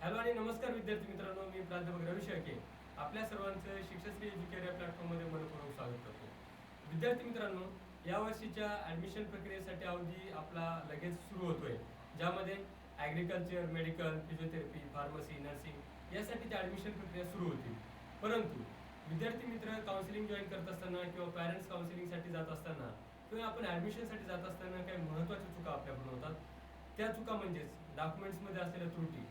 Hello आणि नमस्कार विद्यार्थी मित्रांनो, मी प्राध्यापक रवी शेळके आपल्या सर्वांचं शिक्षश्री एज्युकेअर या प्लॅटफॉर्ममध्ये मनपूर्वक स्वागत करतो. विद्यार्थी मित्रांनो, या वर्षीच्या ॲडमिशन प्रक्रियेसाठी अवधी आपला लगेच सुरू होतोय, ज्यामध्ये agriculture, medical, physiotherapy, pharmacy, nursing यासाठीची ॲडमिशन प्रक्रिया सुरू होती. परंतु विद्यार्थी मित्र काउन्सिलिंग जॉईन करत असताना किंवा पॅरेंट्स काउन्सिलिंगसाठी जात असताना किंवा आपण ॲडमिशनसाठी जात असताना काही महत्त्वाच्या चुका आपल्याकडून होतात. त्या चुका म्हणजेच डॉक्युमेंट्समध्ये असलेल्या त्रुटी.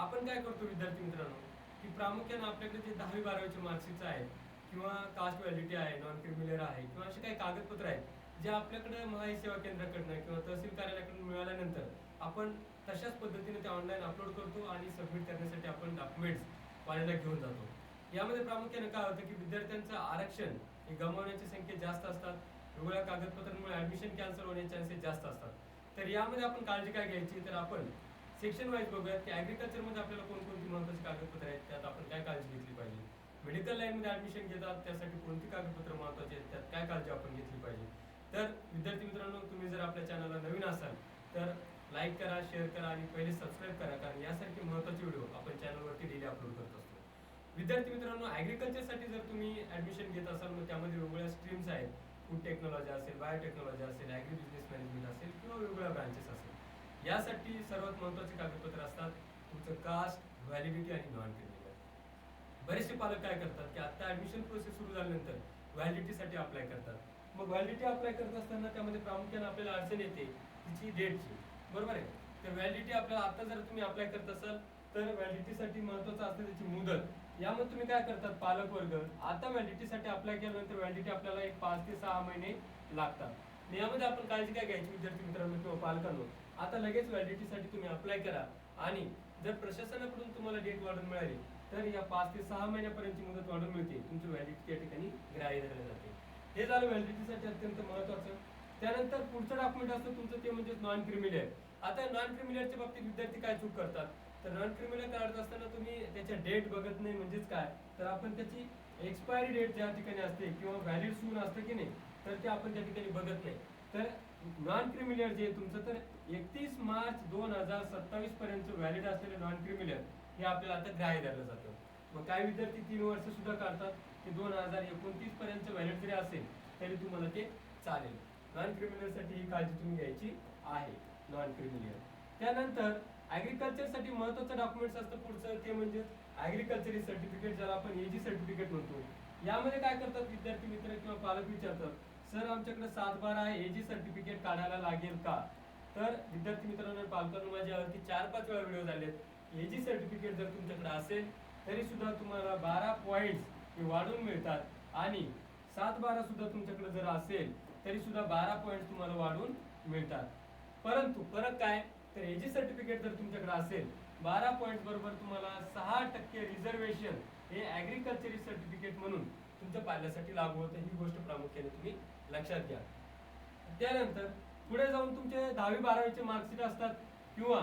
आपण काय करतो विद्यार्थी मित्रांनो, की प्रामुख्याने आपल्याकडे जे 10वी 12वीचे मार्कशीट्स आहेत किंवा कास्ट व्हॅलिडिटी आहे, नॉन क्रिमिनल आहे किंवा असे काही कागदपत्र आहेत जे आपल्याकडे महाई सेवा केंद्राकडनं किंवा तहसील कार्यालयाकडून मिळाल्यानंतर आपण तशाच पद्धतीने ते ऑनलाईन अपलोड करतो आणि सबमिट करण्यासाठी आपण डॉक्युमेंट्स कॉलेजला घेऊन जातो. यामध्ये प्रामुख्याने काय होतं की विद्यार्थ्यांचं आरक्षण हे गमावण्याची संख्या जास्त असतात. वेगवेगळ्या कागदपत्रांमुळे ॲडमिशन कॅन्सल होण्याचे चान्सेस जास्त असतात. तर यामध्ये आपण काळजी काय घ्यायची, तर आपण सेक्शन वाईज बघूयात की ॲग्रिकल्चरमध्ये आपल्याला कोणकोणती महत्त्वाची कागदपत्र आहेत, त्यात आपण काय काळजी घेतली पाहिजे. मेडिकल लाईनमध्ये ॲडमिशन घेतात त्यासाठी कोणती कागदपत्र महत्त्वाची आहेत, त्यात काय काळजी आपण घेतली पाहिजे. तर विद्यार्थी मित्रांनो, तुम्ही जर आपल्या चॅनलला नवीन असाल तर लाईक करा, शेअर करा आणि पहिले सबस्क्राईब करा, कारण यासारखे महत्त्वाचे व्हिडिओ आपण चॅनलवरती डेली अपलोड करत असतो. विद्यार्थी मित्रांनो, ॲग्रिकल्चरसाठी जर तुम्ही ॲडमिशन घेत असाल मग त्यामध्ये वेगवेगळ्या स्ट्रीम्स आहेत. फूड टेक्नॉलॉजी असेल, बायोटेक्नॉलॉजी असेल, ॲग्री बिझनेस मॅनेजमेंट असेल किंवा वेगवेगळ्या ब्रांचेस असेल. यासाठी सर्वात महत्त्वाचे कागदपत्र असतात तुमचं कास्ट, व्हॅलिडिटी आणि नॉन क्रिमिनल. बरेचसे पालक काय करतात की आता ॲडमिशन प्रोसेस सुरू झाल्यानंतर व्हॅलिडिटीसाठी अप्लाय करतात. मग व्हॅलिडिटी अप्लाय करत असताना त्यामध्ये प्रामुख्याने आपल्याला अडचण येते तिची डेटची, बरोबर आहे. तर व्हॅलिडिटी आपल्याला आता जर तुम्ही अप्लाय करत असाल तर व्हॅलिडिटीसाठी महत्त्वाचं असतं त्याची मुदत. यामध्ये तुम्ही काय करतात, पालक वर्ग आता व्हॅलिडिटीसाठी अप्लाय केल्यानंतर व्हॅलिडिटी आपल्याला एक 5 ते 6 महिने लागतात. यामध्ये आपण काळजी काय घ्यायची विद्यार्थी मित्रांनो किंवा पालकांनो, आता लगेच व्हॅलिडिटीसाठी तुम्ही अप्लाय करा आणि जर प्रशासनाकडून तुम्हाला डेट वाढून मिळाली तर या 5 ते 6 महिन्यापर्यंतची मुदत वाढून मिळते, तुमची व्हॅलिडिटी त्या ठिकाणी ग्राह्य धरले जाते. हे झालं व्हॅलिडिटीसाठी अत्यंत महत्त्वाचं. त्यानंतर पुढचं डॉक्युमेंट असतं तुमचं ते म्हणजे नॉन क्रिमिनल. आता नॉन क्रिमिनलच्या बाबतीत विद्यार्थी काय चूक करतात, तर नॉन क्रिमिनल काढत असताना तुम्ही त्याच्या डेट बघत नाही. म्हणजेच काय, तर आपण त्याची एक्सपायरी डेट ज्या ठिकाणी असते किंवा व्हॅलिड सून असतं की नाही, तर ते आपण त्या ठिकाणी बघत नाही. तर नॉन क्रिमिनल जे तुमचं तर 31 मार्च 2027 पर्यंत व्हॅलिड असलेलं नॉन क्रिमिनल हे आपल्याला आता ग्राह्य धरलं जातं. मग काही विद्यार्थी 3 वर्ष सुद्धा काढतात की 2029 पर्यंत व्हॅलिड जरी असेल तरी तुम्हाला ते चालेल. नॉन क्रिमिनलसाठी ही काळजी तुम्ही घ्यायची आहे. नॉन क्रिमिनल त्यानंतर ॲग्रिकल्चरसाठी महत्त्वाचं डॉक्युमेंट्स असतं पुढचं, ते म्हणजे ॲग्रिकल्चर सर्टिफिकेट, ज्याला आपण एजी सर्टिफिकेट म्हणतो. यामध्ये काय करतात विद्यार्थी मित्र किंवा पालक विचारतात, सर आमच्याकडे 7/12 एजी सर्टिफिकेट काढायला लागेल का. तर विद्यार्थी मित्रांनो, पालकांनो, माझ्यावरती 4-5 वेळा व्हिडिओ झालेत. एजी सर्टिफिकेट जर तुमच्याकडे असेल तरी सुद्धा तुम्हाला 12 पॉईंट्स हे वाढून मिळतात आणि 7/12 सुद्धा तुमच्याकडे जर असेल तरी सुद्धा 12 पॉईंट्स तुम्हाला वाढून मिळतात. परंतु फरक काय, तर एजी सर्टिफिकेट जर तुमच्याकडे असेल 12 पॉईंट बरोबर तुम्हाला 6% रिझर्वेशन हे ॲग्रिकल्चर सर्टिफिकेट म्हणून तुमच्या पाल्यासाठी लागू होतं. ही गोष्ट प्रामुख्याने तुम्ही लक्षात घ्या. त्यानंतर पुढे जाऊन तुमचे 10वी 12वीचे मार्कशीट असतात किंवा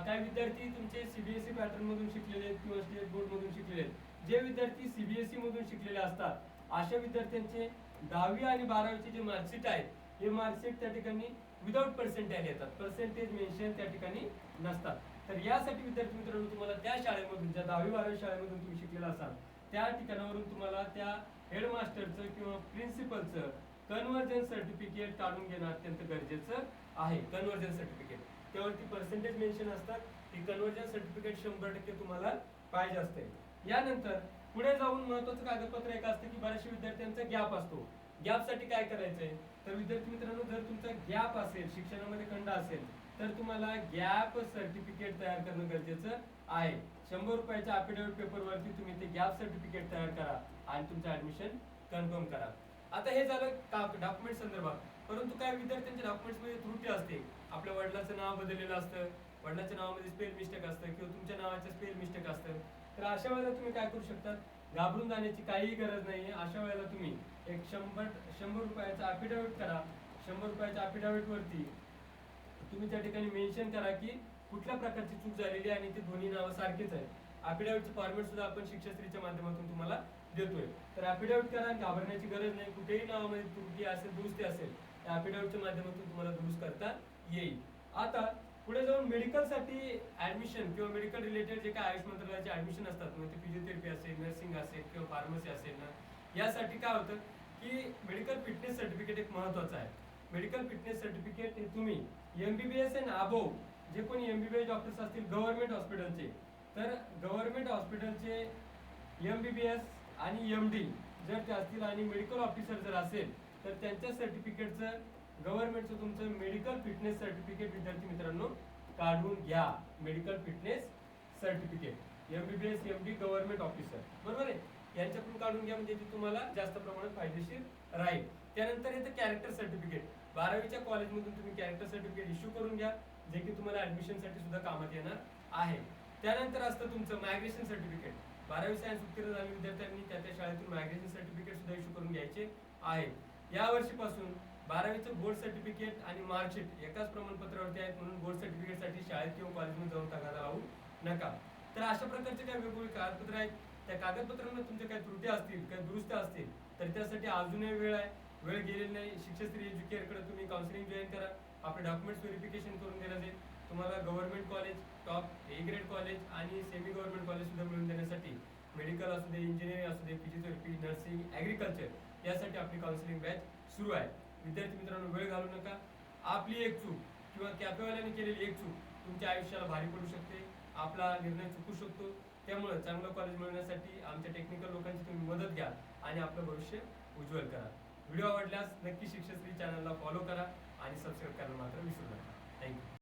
काही विद्यार्थी तुमचे सीबीएसई पॅटर्न मधून शिकलेले आहेत किंवा स्टेट बोर्ड मधून शिकलेले आहेत. जे विद्यार्थी सीबीएसई मधून शिकलेले असतात अशा विद्यार्थ्यांचे 10वी आणि 12वीचे जे मार्कशीट आहेत हे मार्कशीट त्या ठिकाणी विदाउट पर्सेंटेज येतात, पर्सेंटेज मेन्शन त्या ठिकाणी नसतात. तर यासाठी विद्यार्थी मित्रांनो, तुम्हाला त्या शाळेमधून ज्या 10वी 12वी शाळेमधून तुम्ही शिकलेला असाल त्या ठिकाणावरून तुम्हाला त्या हेडमास्टरचं किंवा प्रिन्सिपलचं कन्व्हर्जन सर्टिफिकेट काढून घेणं अत्यंत गरजेचं आहे. कन्व्हर्जन सर्टिफिकेट त्यावरती पर्सेंटेज मेन्शन असतात. ही कन्व्हर्जन सर्टिफिकेट 100% तुम्हाला पाहिजे असते. यानंतर पुढे जाऊन महत्त्वाचं कागदपत्र एक असतं की बऱ्याचशा विद्यार्थ्यांचा गॅप असतो. गॅपसाठी काय करायचंय, तर विद्यार्थी मित्रांनो, जर तुमचा गॅप असेल, शिक्षणामध्ये खंड असेल तर तुम्हाला गॅप सर्टिफिकेट तयार करणं गरजेचं आहे. 100 रुपयाच्या अफिडेव्हिट पेपरवरती तुम्ही ते गॅप सर्टिफिकेट तयार करा आणि तुमचं ऍडमिशन कन्फर्म करा. आता हे झालं डॉक्युमेंट संदर्भात. परंतु काही विद्यार्थ्यांच्या डॉक्युमेंट्समध्ये त्रुटी असते. आपल्या वडिलांचं नाव बदललेलं असतं, वडिलांच्या नावामध्ये स्पेल मिस्टेक असतं किंवा तुमच्या नावाचं स्पेल मिस्टेक असतं. तर अशा वेळेला तुम्ही काय करू शकता, घाबरून जाण्याची काहीही गरज नाही. अशा वेळेला तुम्ही एक 100 रुपयाचा अफिडेव्हिट करा. 100 रुपयाच्या अफिडेव्हिटवरती तुम्ही त्या ठिकाणी मेन्शन करा की कुठल्या प्रकारची चूक झालेली आहे आणि ते दोन्ही नावं सारखेच आहे. अफिडेव्हिटचं फॉर्मेट सुद्धा आपण शिक्षश्रीच्या माध्यमातून तुम्हाला देतोय. तर अफिडेव्हिट करा, घाबरण्याची गरज नाही. कुठेही नावामध्ये त्रुटी असेल, दुरुस्ती असेल, त्या अफिडेव्हिटच्या माध्यमातून तुम्हाला दुरुस्त करता येईल. आता पुढे जाऊन मेडिकलसाठी ऍडमिशन किंवा मेडिकल रिलेटेड जे काय आयुष मंत्रालयाचे ऍडमिशन असतात, म्हणजे ते फिजिओथेरपी असेल, नर्सिंग असेल किंवा फार्मसी असेल ना, यासाठी काय होतं की मेडिकल फिटनेस सर्टिफिकेट एक महत्वाचं आहे. मेडिकल फिटनेस सर्टिफिकेट हे तुम्ही MBBS अँड अबोव जे कोणी MBBS डॉक्टर्स असतील गव्हर्नमेंट हॉस्पिटलचे, तर गव्हर्नमेंट हॉस्पिटलचे MBBS आणि MD जर ते असतील आणि मेडिकल ऑफिसर जर असेल तर त्यांच्या सर्टिफिकेटचं गव्हर्नमेंटचं तुमचं मेडिकल फिटनेस सर्टिफिकेट विद्यार्थी मित्रांनो काढून घ्या. Medical fitness certificate MBBS MD government officer, बरोबर आहे, यांच्याकडून काढून घ्या, म्हणजे ते तुम्हाला जास्त प्रमाणात फायदेशीर राहील. त्यानंतर येतं कॅरेक्टर सर्टिफिकेट. 12वीच्या कॉलेजमधून तुम्ही कॅरेक्टर सर्टिफिकेट इश्यू करून घ्या, जे की तुम्हाला ऍडमिशनसाठी सुद्धा कामात येणार आहे. त्यानंतर असतं तुमचं मायग्रेशन सर्टिफिकेट. 12वी सायन्स उत्तीर्ण झालेल्या विद्यार्थ्यांनी त्या त्या शाळेतून मायग्रेशन सर्टिफिकेट सुद्धा इश्यू करून घ्यायचे आहे. या वर्षीपासून 12वीचं बोर्ड सर्टिफिकेट आणि मार्कशीट एकाच प्रमाणपत्रावरती आहेत, म्हणून बोर्ड सर्टिफिकेटसाठी शाळेत किंवा कॉलेजमध्ये जाऊन तगादा लावू नका. तर अशा प्रकारचे काही वेगवेगळे कागदपत्र आहेत. त्या कागदपत्रांना तुमच्या काही त्रुटी असतील, काही दुरुस्त्या असतील, तर त्यासाठी अजूनही वेळ आहे. वेळ गेलेली नाही. शिक्षश्री एज्युकेअरकडे तुम्ही काउन्सिलिंग जॉईन करा. आपले डॉक्युमेंट्स व्हेरिफिकेशन करून देण्यात येईल. तुम्हाला government college, top A grade college आणि सेमी गव्हर्नमेंट कॉलेज सुद्धा मिळवून देण्यासाठी मेडिकल असू दे, इंजिनिअरिंग असू दे, फिजिओथेरपी, नर्सिंग, ॲग्रिकल्चर यासाठी आपली काउन्सिलिंग बॅच सुरू आहे. विद्यार्थी मित्रांनो, वेळ घालू नका. आपली एक चूक किंवा कॅफेवाल्याने केलेली एक चूक तुमच्या आयुष्याला भारी पडू शकते. आपला निर्णय चुकू शकतो. त्यामुळे चांगलं कॉलेज मिळवण्यासाठी आमच्या टेक्निकल लोकांची तुम्ही मदत घ्या आणि आपलं भविष्य उज्ज्वल करा. व्हिडिओ आवडल्यास नक्की शिक्षश्री चॅनलला फॉलो करा आणि सबस्क्राईब करायला मात्र विसरू नका. थँक्यू.